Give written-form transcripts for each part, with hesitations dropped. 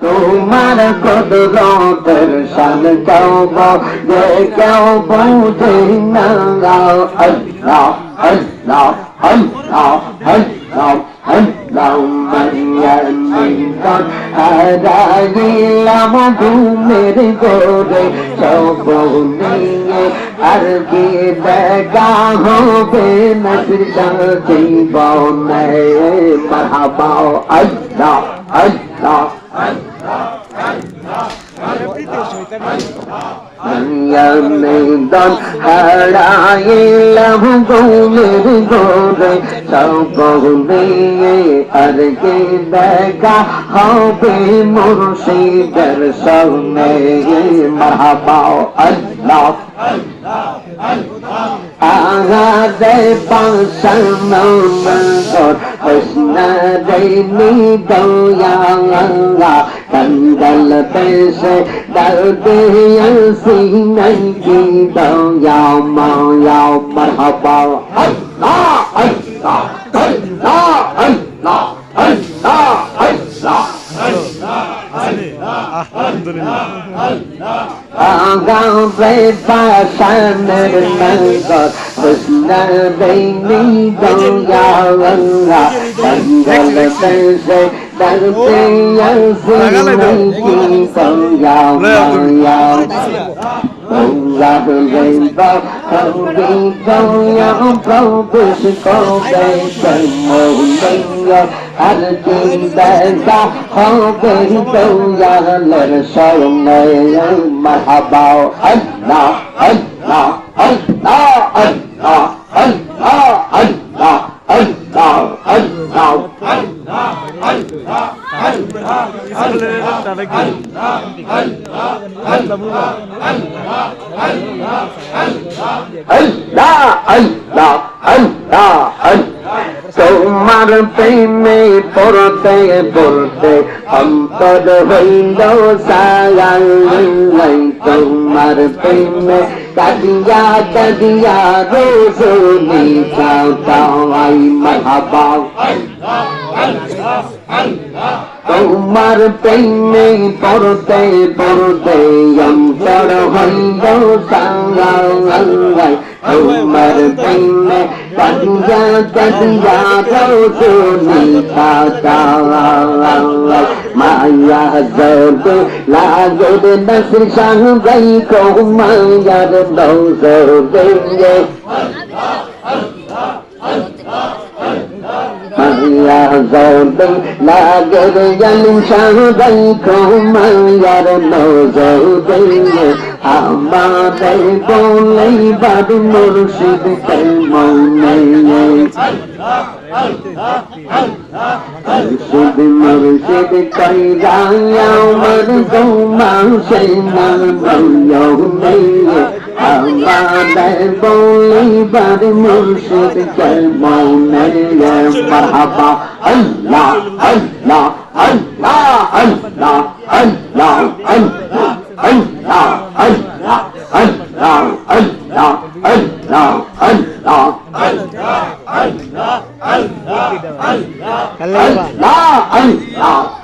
তোমার কুদরতের শান কেউ যে কেউ বুঝে না আল্লাহ আল্লাহ আল্লাহ আল্লাহ আল্লাহ মাইয়ামিন হারাইলাম ঘুমের ঘরে সব নিয়ে আর কি দেখা হবে না জীবনে মারহাবা আল্লাহ আল্লাহ মেদন হারাইলাম ঘুমের ঘরে সব নিয়ে আর কি দেখা হবে মুর্শিদের সঙ্গে মারহাবা আল্লাহ আগাদে পাশানো মগর হসনা দেনি দয়া কন্দল পেশে দর্দে সিনাই কি দয়া মায়া মারহাবা আল্লাহ আল্লাহ আল্লাহ আল্লাহ আল্লাহ আল্লাহ আগাবে পাশানের মগর হসনা দেনি দয়া কন্দল পেশে দর্দে সিনাই কি দয়া মায়া Allah Leva, Holy Goya, Provis Kobe, Molia, Alkin Benda, Hobe Goya, let us show me Mahaba, Allah, Allah, Allah, Allah, Allah, Allah, Allah, Allah, তোমার প্রেমে পড়তে পড়তে অন্তর হইল সায়াল তোমার প্রেমে কাদিয়া কাদিয়া রোজনি চাওয়াই মারহাবা তোমার প্রেমে পড়তে পড়তে অন্তর হইল সায়াল তোমার প্রেমে কাদিয়া কাদিয়া রোজনি চাওয়াই মায়া জগ লাগদ নসর শাহ গই কো মায়ার নৌজর দেঙ্গে মায়া জগ লাগদ জালিম শাহ গই কো মায়ার নৌজর দেঙ্গে আমাদের বলেই বাদ মুর্শিদ কে মনে মুর্শিদ মুর্শিদ কইরা আমার গোমা সে আমাদের বলিবার মুর্শিদ কে মনে মারহাবা আল্লাহ আল্লাহ আল্লাহ আল্লাহ আল্লাহ আল্লাহ আল্লাহ আল্লাহ আল্লাহ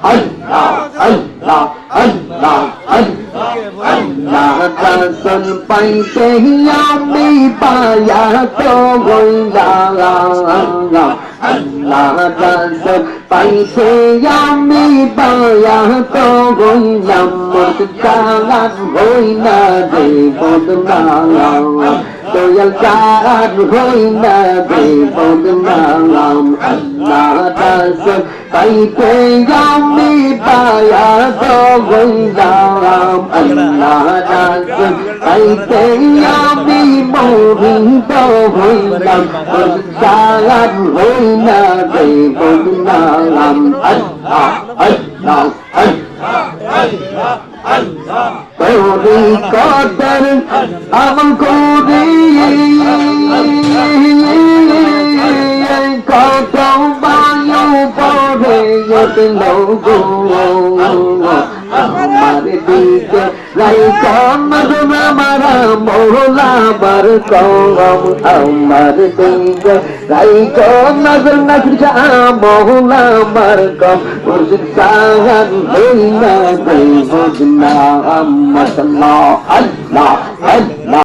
আল্লাহ আল্লাহ আল্লাহ দর্শন পাইতে আমি পায়া তো আল্লাহ দর্শন পাইতে আমি পায়া তো হইলাম চালান হই না রে বদনাম দয়াল চালান হই না রে বদনাম আল্লাহ দর্শন পাইতে আমি পায়া তো হইলাম আল্লাহ দর্শন পাইতে আমি মোহিত হইলাম চালান হই না রে বদনাম আল্লাহ আল্লাহ তোরি কদর আমল করি কত বায়ু পড়ে লোগো আমার দিকে রাইকা নজর আমারা মৌলা বার কম আমার দিগ রাইকা নজর নজর মৌলা বার কম মুর্শিদ সাহান হইনা দেই বুঝনা আল্লাহ আল্লাহ